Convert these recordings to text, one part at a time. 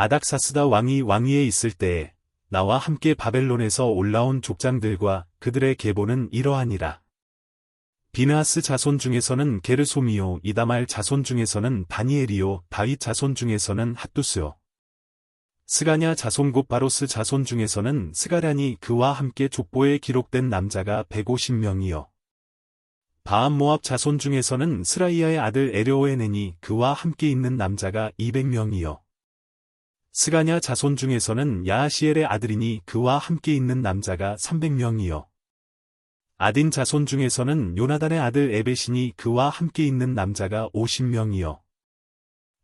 아닥사스다 왕이 왕위에 있을 때에 나와 함께 바벨론에서 올라온 족장들과 그들의 계보는 이러하니라. 비느하스 자손 중에서는 게르솜이요, 이다말 자손 중에서는 다니엘이요, 다윗 자손 중에서는 핫두스요. 스가냐 자손 곧 바로스 자손 중에서는 스가랴니 그와 함께 족보에 기록된 남자가 150명이요. 바암모압 자손 중에서는 스라이아의 아들 에르오에네니 그와 함께 있는 남자가 200명이요. 스가냐 자손 중에서는 야하시엘의 아들이니 그와 함께 있는 남자가 300명이요. 아딘 자손 중에서는 요나단의 아들 에벳이니 그와 함께 있는 남자가 50명이요.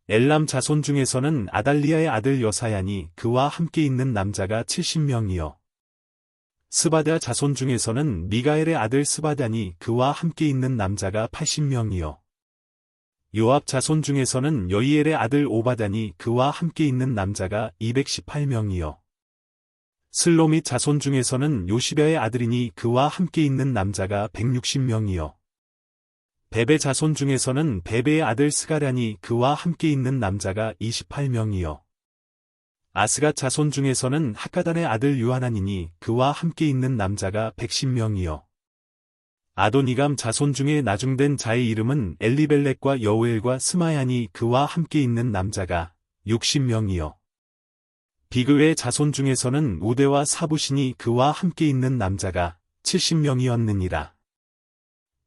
엘람 자손 중에서는 아달리아의 아들 여사야니 그와 함께 있는 남자가 70명이요. 스바다 자손 중에서는 미가엘의 아들 스바다니 그와 함께 있는 남자가 80명이요. 요압 자손 중에서는 여이엘의 아들 오바다니 그와 함께 있는 남자가 218명이요. 슬로밋 자손 중에서는 요시베의 아들이니 그와 함께 있는 남자가 160명이요. 베베 자손 중에서는 베베의 아들 스가랴니 그와 함께 있는 남자가 28명이요. 아스갓 자손 중에서는 학가단의 아들 요하나니니 그와 함께 있는 남자가 110명이요. 아도니감 자손 중에 나중된 자의 이름은 엘리벨렉과 여우엘과 스마야니 그와 함께 있는 남자가 60명이요. 비그의 자손 중에서는 우대와 사부시니 그와 함께 있는 남자가 70명이었느니라.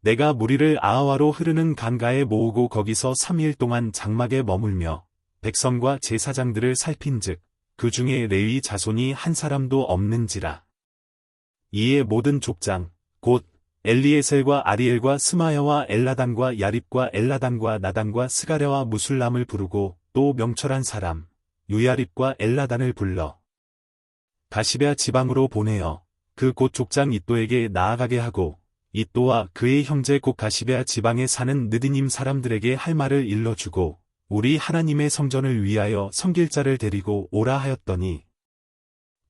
내가 무리를 아하와로 흐르는 강가에 모으고 거기서 3일 동안 장막에 머물며 백성과 제사장들을 살핀즉 그 중에 레위 자손이 한 사람도 없는지라. 이에 모든 족장 곧 엘리에셀과 아리엘과 스마야와 엘라단과 야립과 엘라단과 나단과 스가랴와 무술람을 부르고 또 명철한 사람 유야립과 엘라단을 불러 가시베아 지방으로 보내어 그 곧 족장 이또에게 나아가게 하고 이또와 그의 형제 곧 가시베아 지방에 사는 느디님 사람들에게 할 말을 일러주고 우리 하나님의 성전을 위하여 섬길 자를 데리고 오라 하였더니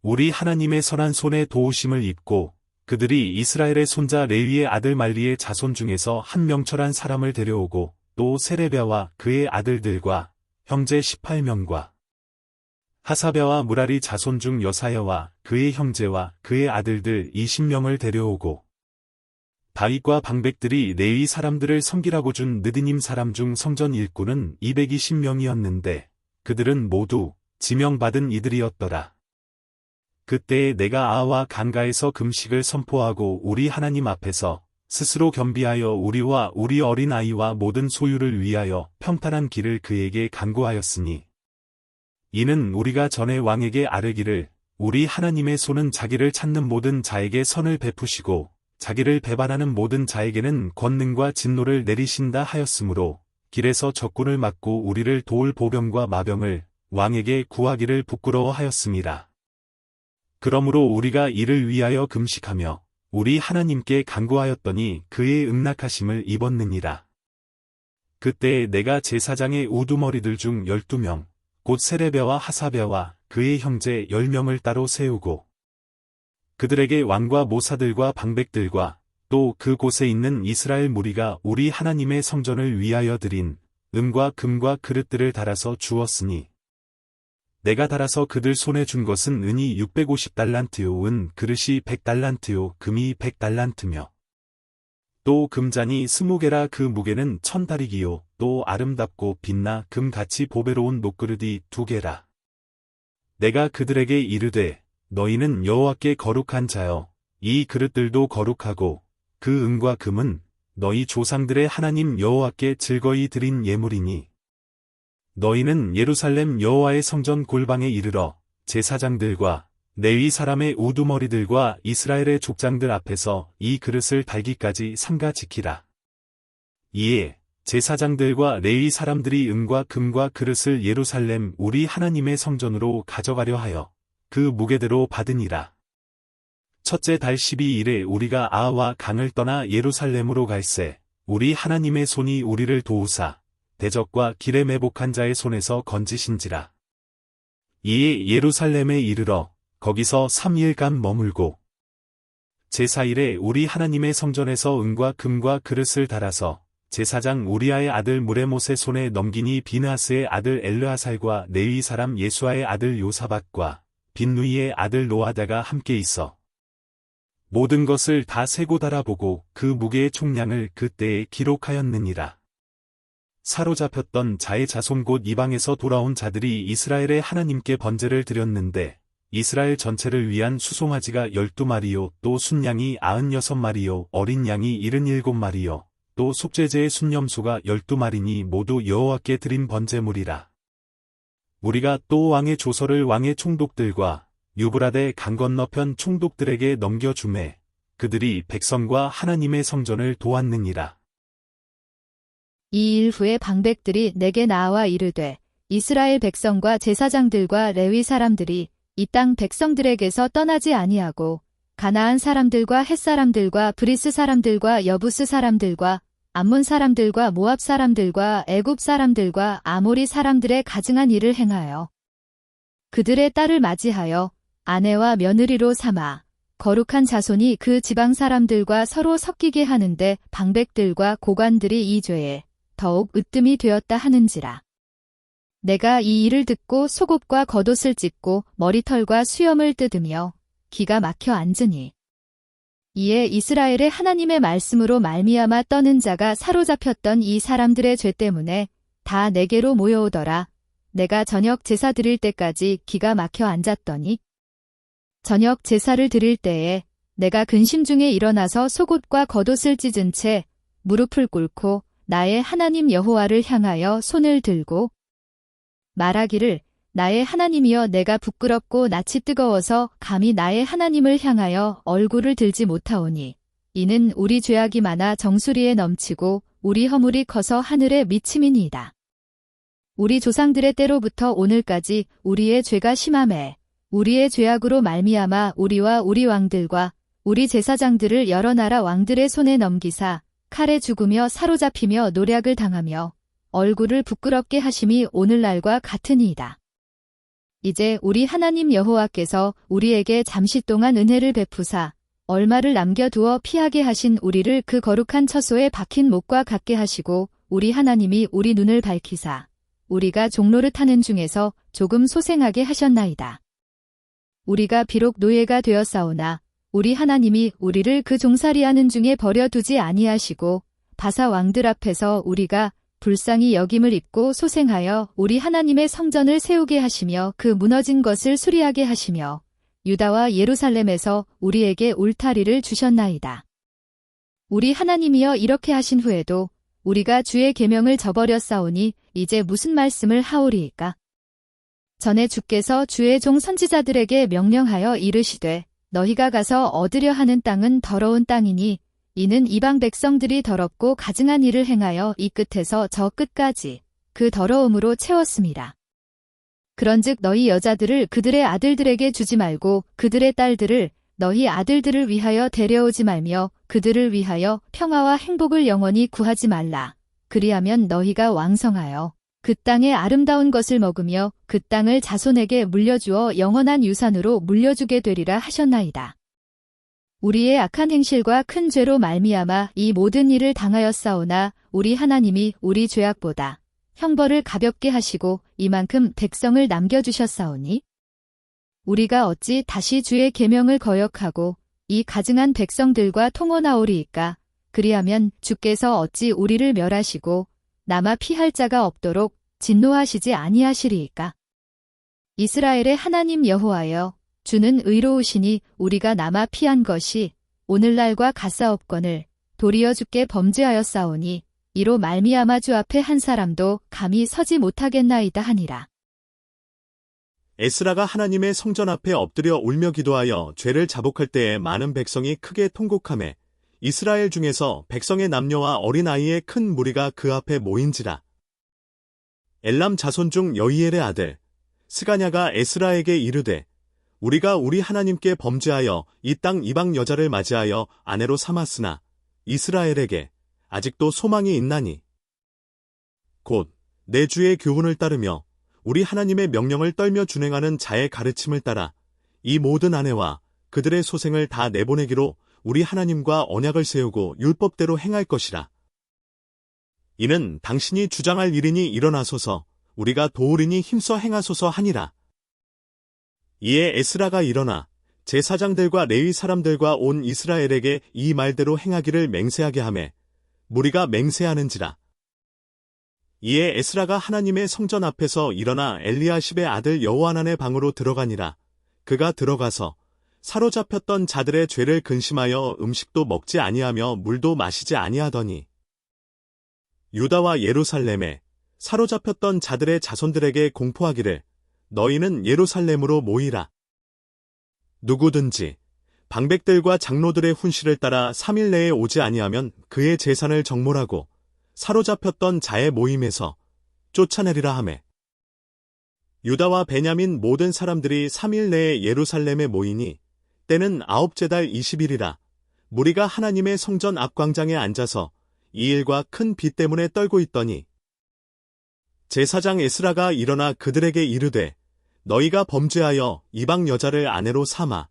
우리 하나님의 선한 손에 도우심을 입고 그들이 이스라엘의 손자 레위의 아들 말리의 자손 중에서 한 명철한 사람을 데려오고 또 세레비아와 그의 아들들과 형제 18명과 하사베와 무라리 자손 중 여사야와 그의 형제와 그의 아들들 20명을 데려오고 다윗과 방백들이 레위 사람들을 섬기라고 준 느디님 사람 중 성전 일꾼은 220명이었는데 그들은 모두 지명받은 이들이었더라. 그때에 내가 아하와 강가에서 금식을 선포하고 우리 하나님 앞에서 스스로 겸비하여 우리와 우리 어린 아이와 모든 소유를 위하여 평탄한 길을 그에게 간구하였으니 이는 우리가 전에 왕에게 아뢰기를 우리 하나님의 손은 자기를 찾는 모든 자에게 선을 베푸시고 자기를 배반하는 모든 자에게는 권능과 진노를 내리신다 하였으므로 길에서 적군을 막고 우리를 도울 보병과 마병을 왕에게 구하기를 부끄러워하였음이라. 그러므로 우리가 이를 위하여 금식하며 우리 하나님께 간구하였더니 그의 응낙하심을 입었느니라. 그때 내가 제사장의 우두머리들 중 12명 곧 세레비아와 하사베와 그의 형제 10명을 따로 세우고 그들에게 왕과 모사들과 방백들과 또 그곳에 있는 이스라엘 무리가 우리 하나님의 성전을 위하여 드린 은과 금과 그릇들을 달아서 주었으니 내가 달아서 그들 손에 준 것은 은이 650달란트요 은 그릇이 100달란트요 금이 100달란트며 또 금잔이 20개라 그 무게는 1000다리기요 또 아름답고 빛나 금같이 보배로운 녹그릇이 2개라. 내가 그들에게 이르되 너희는 여호와께 거룩한 자여 이 그릇들도 거룩하고 그 은과 금은 너희 조상들의 하나님 여호와께 즐거이 드린 예물이니 너희는 예루살렘 여호와의 성전 골방에 이르러 제사장들과 레위 사람의 우두머리들과 이스라엘의 족장들 앞에서 이 그릇을 달기까지 삼가 지키라. 이에 제사장들과 레위 사람들이 은과 금과 그릇을 예루살렘 우리 하나님의 성전으로 가져가려 하여 그 무게대로 받으니라. 첫째 달 12일에 우리가 아하와 강을 떠나 예루살렘으로 갈새 우리 하나님의 손이 우리를 도우사 대적과 길에 매복한 자의 손에서 건지신지라. 이에 예루살렘에 이르러 거기서 3일간 머물고 제4일에 우리 하나님의 성전에서 은과 금과 그릇을 달아서 제사장 우리아의 아들 무레못의 손에 넘기니 비느하스의 아들 엘르아살과 레위 사람 예수아의 아들 요사밧과 빈누이의 아들 노아다가 함께 있어 모든 것을 다 세고 달아보고 그 무게의 총량을 그때에 기록하였느니라. 사로잡혔던 자의 자손 곧 이방에서 돌아온 자들이 이스라엘의 하나님께 번제를 드렸는데 이스라엘 전체를 위한 수송아지가 12마리요 또 순양이 96마리요 어린 양이 77마리요 또 속죄제의 순염소가 12마리니 모두 여호와께 드린 번제물이라. 우리가 또 왕의 조서를 왕의 총독들과 유브라데 강 건너편 총독들에게 넘겨주매 그들이 백성과 하나님의 성전을 도왔느니라. 이 일 후에 방백들이 내게 나와 이르되 이스라엘 백성과 제사장들과 레위 사람들이 이 땅 백성들에게서 떠나지 아니하고 가나안 사람들과 헷 사람들과 브리스 사람들과 여부스 사람들과 암몬 사람들과 모압 사람들과 애굽 사람들과 아모리 사람들의 가증한 일을 행하여 그들의 딸을 맞이하여 아내와 며느리로 삼아 거룩한 자손이 그 지방 사람들과 서로 섞이게 하는데 방백들과 고관들이 이 죄에 더욱 으뜸이 되었다 하는지라. 내가 이 일을 듣고 속옷과 겉옷을 찢고 머리털과 수염을 뜯으며 기가 막혀 앉으니 이에 이스라엘의 하나님의 말씀으로 말미암아 떠는 자가 사로잡혔던 이 사람들의 죄 때문에 다 내게로 모여오더라. 내가 저녁 제사 드릴 때까지 기가 막혀 앉았더니 저녁 제사를 드릴 때에 내가 근심 중에 일어나서 속옷과 겉옷을 찢은 채 무릎을 꿇고 나의 하나님 여호와를 향하여 손을 들고 말하기를 나의 하나님이여 내가 부끄럽고 낯이 뜨거워서 감히 나의 하나님을 향하여 얼굴을 들지 못하오니 이는 우리 죄악이 많아 정수리에 넘치고 우리 허물이 커서 하늘에 미침이니이다. 우리 조상들의 때로부터 오늘까지 우리의 죄가 심하매 우리의 죄악으로 말미암아 우리와 우리 왕들과 우리 제사장들을 여러 나라 왕들의 손에 넘기사 칼에 죽으며 사로잡히며 노략을 당하며 얼굴을 부끄럽게 하심이 오늘날과 같으니이다. 이제 우리 하나님 여호와께서 우리에게 잠시 동안 은혜를 베푸사 얼마를 남겨두어 피하게 하신 우리를 그 거룩한 처소에 박힌 목과 같게 하시고 우리 하나님이 우리 눈을 밝히사 우리가 종로를 하는 중에서 조금 소생하게 하셨나이다. 우리가 비록 노예가 되었사오나 우리 하나님이 우리를 그 종살이하는 중에 버려두지 아니하시고 바사 왕들 앞에서 우리가 불쌍히 여김을 입고 소생하여 우리 하나님의 성전을 세우게 하시며 그 무너진 것을 수리하게 하시며 유다와 예루살렘에서 우리에게 울타리를 주셨나이다. 우리 하나님이여 이렇게 하신 후에도 우리가 주의 계명을 저버렸사오니 이제 무슨 말씀을 하오리이까? 전에 주께서 주의 종 선지자들에게 명령하여 이르시되 너희가 가서 얻으려 하는 땅은 더러운 땅이니 이는 이방 백성들이 더럽고 가증한 일을 행하여 이 끝에서 저 끝까지 그 더러움으로 채웠습니다. 그런즉 너희 여자들을 그들의 아들들에게 주지 말고 그들의 딸들을 너희 아들들을 위하여 데려오지 말며 그들을 위하여 평화와 행복을 영원히 구하지 말라. 그리하면 너희가 왕성하여 그 땅의 아름다운 것을 먹으며 그 땅을 자손에게 물려주어 영원한 유산으로 물려주게 되리라 하셨나이다. 우리의 악한 행실과 큰 죄로 말미암아 이 모든 일을 당하였사오나 우리 하나님이 우리 죄악보다 형벌을 가볍게 하시고 이만큼 백성을 남겨주셨사오니 우리가 어찌 다시 주의 계명을 거역하고 이 가증한 백성들과 통혼하오리이까? 그리하면 주께서 어찌 우리를 멸하시고 남아 피할 자가 없도록 진노하시지 아니하시리이까? 이스라엘의 하나님 여호와여, 주는 의로우시니 우리가 남아 피한 것이 오늘날과 같사옵거늘 도리어 주께 범죄하였사오니 이로 말미암아 주 앞에 한 사람도 감히 서지 못하겠나이다 하니라. 에스라가 하나님의 성전 앞에 엎드려 울며 기도하여 죄를 자복할 때에 많은 백성이 크게 통곡하매 이스라엘 중에서 백성의 남녀와 어린아이의 큰 무리가 그 앞에 모인지라. 엘람 자손 중 여이엘의 아들 스가냐가 에스라에게 이르되 우리가 우리 하나님께 범죄하여 이 땅 이방 여자를 맞이하여 아내로 삼았으나 이스라엘에게 아직도 소망이 있나니 곧 내 주의 교훈을 따르며 우리 하나님의 명령을 떨며 준행하는 자의 가르침을 따라 이 모든 아내와 그들의 소생을 다 내보내기로 우리 하나님과 언약을 세우고 율법대로 행할 것이라. 이는 당신이 주장할 일이니 일어나소서, 우리가 도우리니 힘써 행하소서 하니라. 이에 에스라가 일어나 제사장들과 레위 사람들과 온 이스라엘에게 이 말대로 행하기를 맹세하게 하매 무리가 맹세하는지라. 이에 에스라가 하나님의 성전 앞에서 일어나 엘리야십의 아들 여호하난의 방으로 들어가니라. 그가 들어가서 사로잡혔던 자들의 죄를 근심하여 음식도 먹지 아니하며 물도 마시지 아니하더니 유다와 예루살렘에 사로잡혔던 자들의 자손들에게 공포하기를 너희는 예루살렘으로 모이라. 누구든지 방백들과 장로들의 훈시를 따라 3일 내에 오지 아니하면 그의 재산을 정몰하고 사로잡혔던 자의 모임에서 쫓아내리라 하매 유다와 베냐민 모든 사람들이 3일 내에 예루살렘에 모이니 때는 9째 달 20일이라. 무리가 하나님의 성전 앞광장에 앉아서 이 일과 큰 비 때문에 떨고 있더니 제사장 에스라가 일어나 그들에게 이르되 너희가 범죄하여 이방 여자를 아내로 삼아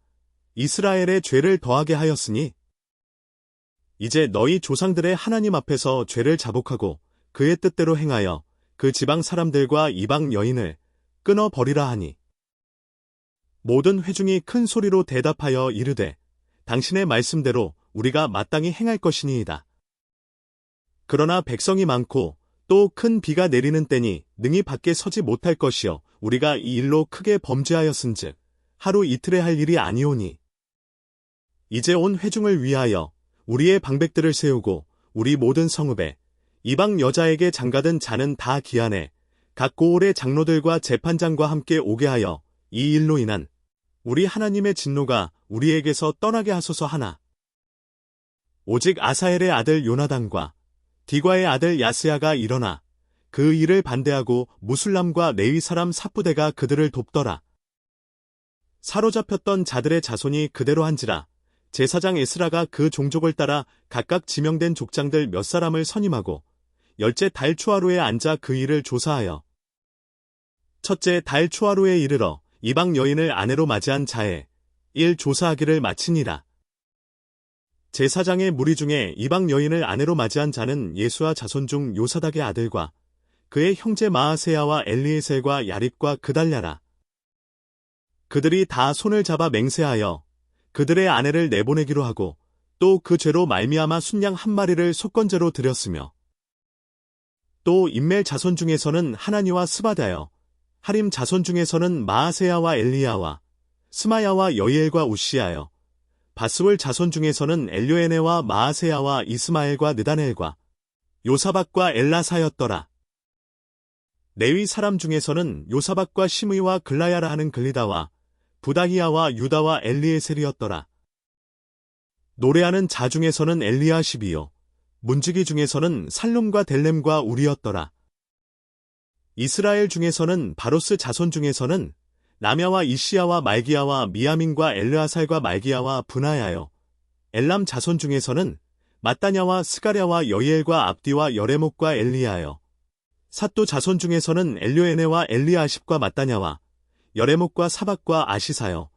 이스라엘의 죄를 더하게 하였으니 이제 너희 조상들의 하나님 앞에서 죄를 자복하고 그의 뜻대로 행하여 그 지방 사람들과 이방 여인을 끊어버리라 하니 모든 회중이 큰 소리로 대답하여 이르되 당신의 말씀대로 우리가 마땅히 행할 것이니이다. 그러나 백성이 많고 또 큰 비가 내리는 때니 능히 밖에 서지 못할 것이요 우리가 이 일로 크게 범죄하였은즉 하루 이틀에 할 일이 아니오니 이제 온 회중을 위하여 우리의 방백들을 세우고 우리 모든 성읍에 이방 여자에게 장가든 자는 다 기한에 각 고을의 장로들과 재판장과 함께 오게 하여 이 일로 인한 우리 하나님의 진노가 우리에게서 떠나게 하소서 하나. 오직 아사엘의 아들 요나단과 디과의 아들 야스야가 일어나 그 일을 반대하고 무술람과 레위 사람 삽부대가 그들을 돕더라. 사로잡혔던 자들의 자손이 그대로 한지라. 제사장 에스라가 그 종족을 따라 각각 지명된 족장들 몇 사람을 선임하고 10째 달 초하루에 앉아 그 일을 조사하여 첫째 달 초하루에 이르러 이방 여인을 아내로 맞이한 자의 일 조사하기를 마치니라. 제사장의 무리 중에 이방 여인을 아내로 맞이한 자는 예수와 자손 중 요사닥의 아들과 그의 형제 마아세야와 엘리에셀과 야립과 그달랴라. 그들이 다 손을 잡아 맹세하여 그들의 아내를 내보내기로 하고 또 그 죄로 말미암아 순양 한 마리를 속건제로 드렸으며 또 임멜 자손 중에서는 하나니와 스바다여 하림 자손 중에서는 마아세야와 엘리야와 스마야와 여이엘과 우시야여 바스울 자손 중에서는 엘료에네와 마아세야와 이스마엘과 느다넬과 요사박과 엘라사였더라. 레위 사람 중에서는 요사박과 시므이와 글라야라 하는 글리다와 부다히야와 유다와 엘리에셀이었더라. 노래하는 자 중에서는 엘리야십이요 문지기 중에서는 살룸과 델렘과 우리였더라. 이스라엘 중에서는 바로스 자손 중에서는 라мя와 이시야와 말기야와 미야민과 엘르아살과 말기야와 분하야요 엘람 자손 중에서는 마따냐와 스가랴와 여이엘과 압디와 여레목과 엘리야요 삿도 자손 중에서는 엘료에네와 엘리아십과 마따냐와 여레목과 사박과 아시사요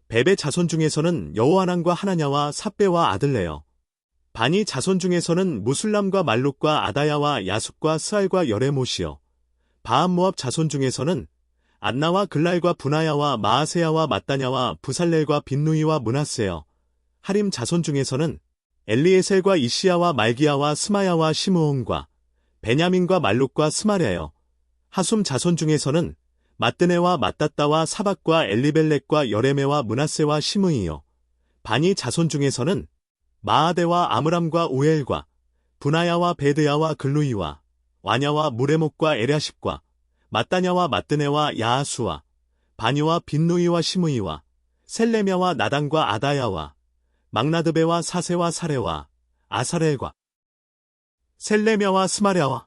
베베 자손 중에서는 여호하난과 하나냐와 삽베와 아들레요 바니 자손 중에서는 무술람과 말룩과 아다야와 야숙과 스알과 여레못이요 바암모압 자손 중에서는 안나와 글랄과 분하야와 마아세야와 마따냐와 부살렐과 빈누이와 문하세요 하림 자손 중에서는 엘리에셀과 이시야와 말기야와 스마야와 시므온과 베냐민과 말룩과 스마랴요 하숨 자손 중에서는 마뜨네와 마따따와 사박과 엘리벨렉과 여레메와 문하세와 시므이요 바니 자손 중에서는 마아데와 아므람과 우엘과 분하야와 베드야와 글루이와 와냐와 무레목과 에랴십과 마따냐와 마뜨네와 야하수와 바니와 빈누이와 시므이와 셀레мя와 나단과 아다야와 막나드베와 사세와 사레와 아사렐과 셀레мя와 스마랴와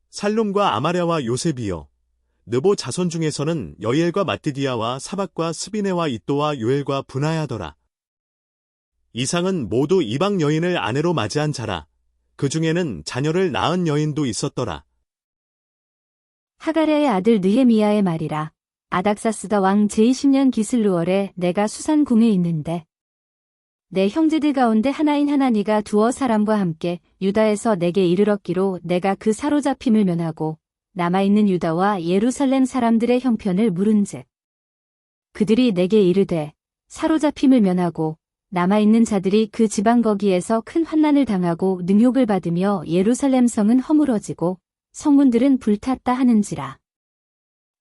살룸과 아마랴와 요셉이요 느보 자손 중에서는 여이엘과 마띠디야와 사박과 스비네와 이또와 요엘과 분하야더라. 이상은 모두 이방 여인을 아내로 맞이한 자라. 그 중에는 자녀를 낳은 여인도 있었더라. 하가랴의 아들 느헤미야의 말이라. 아닥사스다 왕 제20년 기슬루월에 내가 수산 궁에 있는데 내 형제들 가운데 하나인 하나니가 두어 사람과 함께 유다에서 내게 이르렀기로 내가 그 사로잡힘을 면하고 남아있는 유다와 예루살렘 사람들의 형편을 물은즉 그들이 내게 이르되 사로잡힘을 면하고 남아있는 자들이 그 지방 거기에서 큰 환난을 당하고 능욕을 받으며 예루살렘 성은 허물어지고 성문들은 불탔다 하는지라.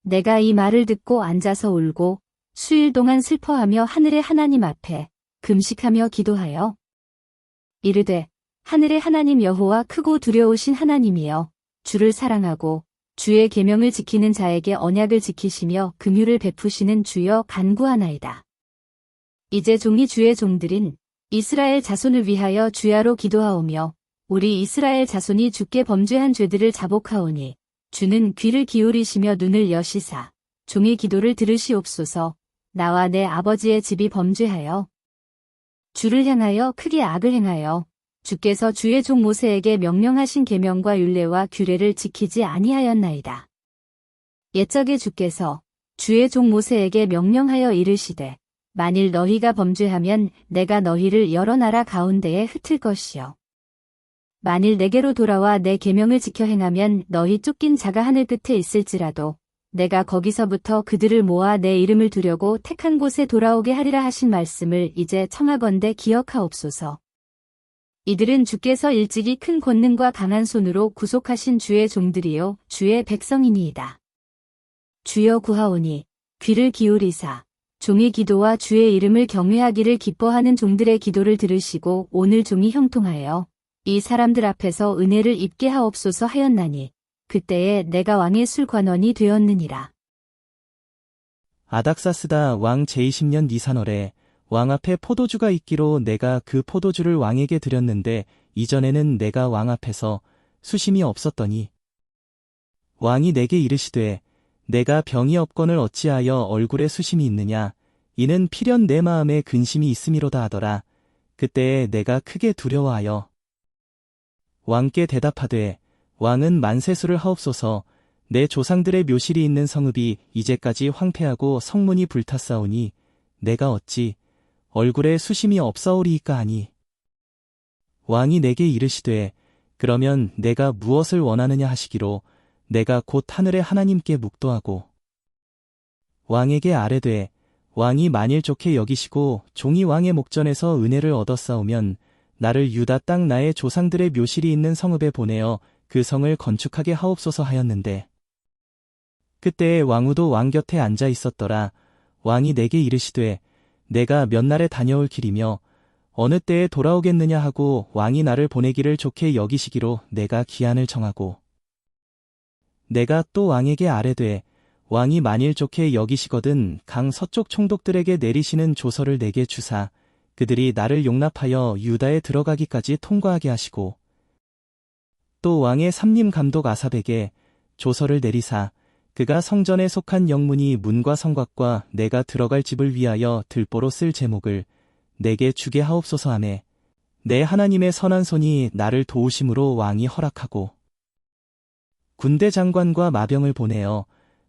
내가 이 말을 듣고 앉아서 울고 수일 동안 슬퍼하며 하늘의 하나님 앞에 금식하며 기도하여 이르되 하늘의 하나님 여호와 크고 두려우신 하나님이여 주를 사랑하고 주의 계명을 지키는 자에게 언약을 지키시며 긍휼을 베푸시는 주여 간구하나이다. 이제 종이 주의 종들인 이스라엘 자손을 위하여 주야로 기도하오며 우리 이스라엘 자손이 주께 범죄한 죄들을 자복하오니 주는 귀를 기울이시며 눈을 여시사 종의 기도를 들으시옵소서. 나와 내 아버지의 집이 범죄하여 주를 향하여 크게 악을 행하여 주께서 주의 종 모세에게 명령하신 계명과 율례와 규례를 지키지 아니하였나이다. 옛적에 주께서 주의 종 모세에게 명령하여 이르시되 만일 너희가 범죄하면 내가 너희를 여러 나라 가운데에 흩을 것이요 만일 내게로 돌아와 내 계명을 지켜 행하면 너희 쫓긴 자가 하늘 끝에 있을지라도 내가 거기서부터 그들을 모아 내 이름을 두려고 택한 곳에 돌아오게 하리라 하신 말씀을 이제 청하건대 기억하옵소서. 이들은 주께서 일찍이 큰 권능과 강한 손으로 구속하신 주의 종들이요 주의 백성이니이다. 주여 구하오니 귀를 기울이사 종의 기도와 주의 이름을 경외하기를 기뻐하는 종들의 기도를 들으시고 오늘 종이 형통하여 이 사람들 앞에서 은혜를 입게 하옵소서 하였나니 그때에 내가 왕의 술관원이 되었느니라. 아닥사스다 왕 제20년 니산월에 왕 앞에 포도주가 있기로 내가 그 포도주를 왕에게 드렸는데 이전에는 내가 왕 앞에서 수심이 없었더니 왕이 내게 이르시되 내가 병이 없거늘 어찌하여 얼굴에 수심이 있느냐 이는 필연 내 마음에 근심이 있음이로다 하더라. 그때에 내가 크게 두려워하여 왕께 대답하되 왕은 만세수를 하옵소서. 내 조상들의 묘실이 있는 성읍이 이제까지 황폐하고 성문이 불탔사오니 내가 어찌 얼굴에 수심이 없사오리이까 하니 왕이 내게 이르시되 그러면 내가 무엇을 원하느냐 하시기로 내가 곧 하늘의 하나님께 묵도하고 왕에게 아뢰되 왕이 만일 좋게 여기시고 종이 왕의 목전에서 은혜를 얻었사오면 나를 유다 땅 나의 조상들의 묘실이 있는 성읍에 보내어 그 성을 건축하게 하옵소서 하였는데 그때에 왕후도 왕 곁에 앉아 있었더라. 왕이 내게 이르시되 내가 몇 날에 다녀올 길이며 어느 때에 돌아오겠느냐 하고 왕이 나를 보내기를 좋게 여기시기로 내가 기한을 정하고 내가 또 왕에게 아뢰되 왕이 만일 좋게 여기시거든 강 서쪽 총독들에게 내리시는 조서를 내게 주사 그들이 나를 용납하여 유다에 들어가기까지 통과하게 하시고 또 왕의 삼림 감독 아삽에게 조서를 내리사 그가 성전에 속한 영문이 문과 성곽과 내가 들어갈 집을 위하여 들보로 쓸 제목을 내게 주게 하옵소서 하매 내 하나님의 선한 손이 나를 도우심으로 왕이 허락하고 군대 장관과 마병을 보내어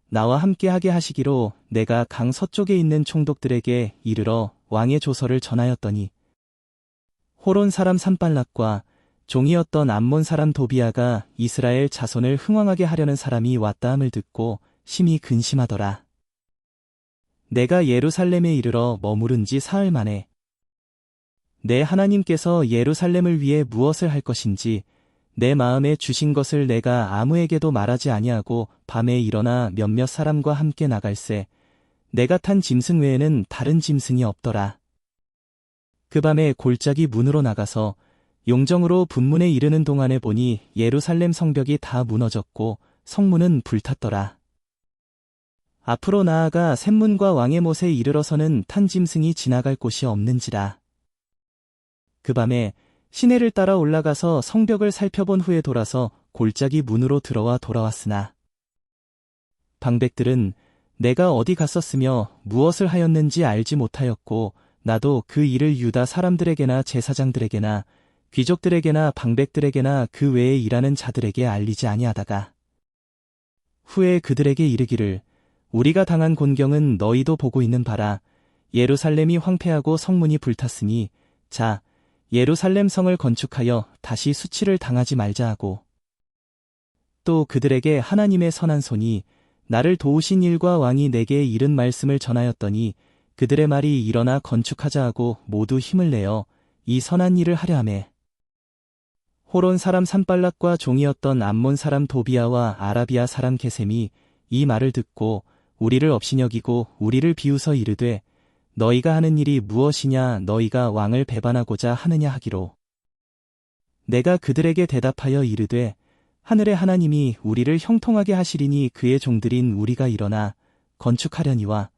나와 함께하게 하시기로 내가 강 서쪽에 있는 총독들에게 이르러 왕의 조서를 전하였더니 호론 사람 산발락과 종이었던 암몬 사람 도비아가 이스라엘 자손을 흥왕하게 하려는 사람이 왔다함을 듣고 심히 근심하더라. 내가 예루살렘에 이르러 머무른 지 사흘 만에 내 하나님께서 예루살렘을 위해 무엇을 할 것인지 내 마음에 주신 것을 내가 아무에게도 말하지 아니하고 밤에 일어나 몇몇 사람과 함께 나갈새 내가 탄 짐승 외에는 다른 짐승이 없더라. 그 밤에 골짜기 문으로 나가서 용정으로 분문에 이르는 동안에 보니 예루살렘 성벽이 다 무너졌고 성문은 불탔더라. 앞으로 나아가 샘문과 왕의 못에 이르러서는 탄 짐승이 지나갈 곳이 없는지라. 그 밤에 시내를 따라 올라가서 성벽을 살펴본 후에 돌아서 골짜기 문으로 들어와 돌아왔으나 방백들은 내가 어디 갔었으며 무엇을 하였는지 알지 못하였고 나도 그 일을 유다 사람들에게나 제사장들에게나 귀족들에게나 방백들에게나 그 외에 일하는 자들에게 알리지 아니하다가 후에 그들에게 이르기를 우리가 당한 곤경은 너희도 보고 있는 바라. 예루살렘이 황폐하고 성문이 불탔으니 자, 예루살렘 성을 건축하여 다시 수치를 당하지 말자 하고 또 그들에게 하나님의 선한 손이 나를 도우신 일과 왕이 내게 이른 말씀을 전하였더니 그들의 말이 일어나 건축하자 하고 모두 힘을 내어 이 선한 일을 하려 하매 호론 사람 산발락과 종이었던 암몬 사람 도비아와 아라비아 사람 게셈이 이 말을 듣고 우리를 업신여기고 우리를 비웃어 이르되 너희가 하는 일이 무엇이냐 너희가 왕을 배반하고자 하느냐 하기로 내가 그들에게 대답하여 이르되 하늘의 하나님이 우리를 형통하게 하시리니 그의 종들인 우리가 일어나 건축하려니와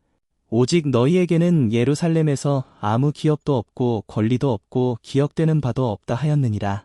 오직 너희에게는 예루살렘에서 아무 기업도 없고 권리도 없고 기억되는 바도 없다 하였느니라.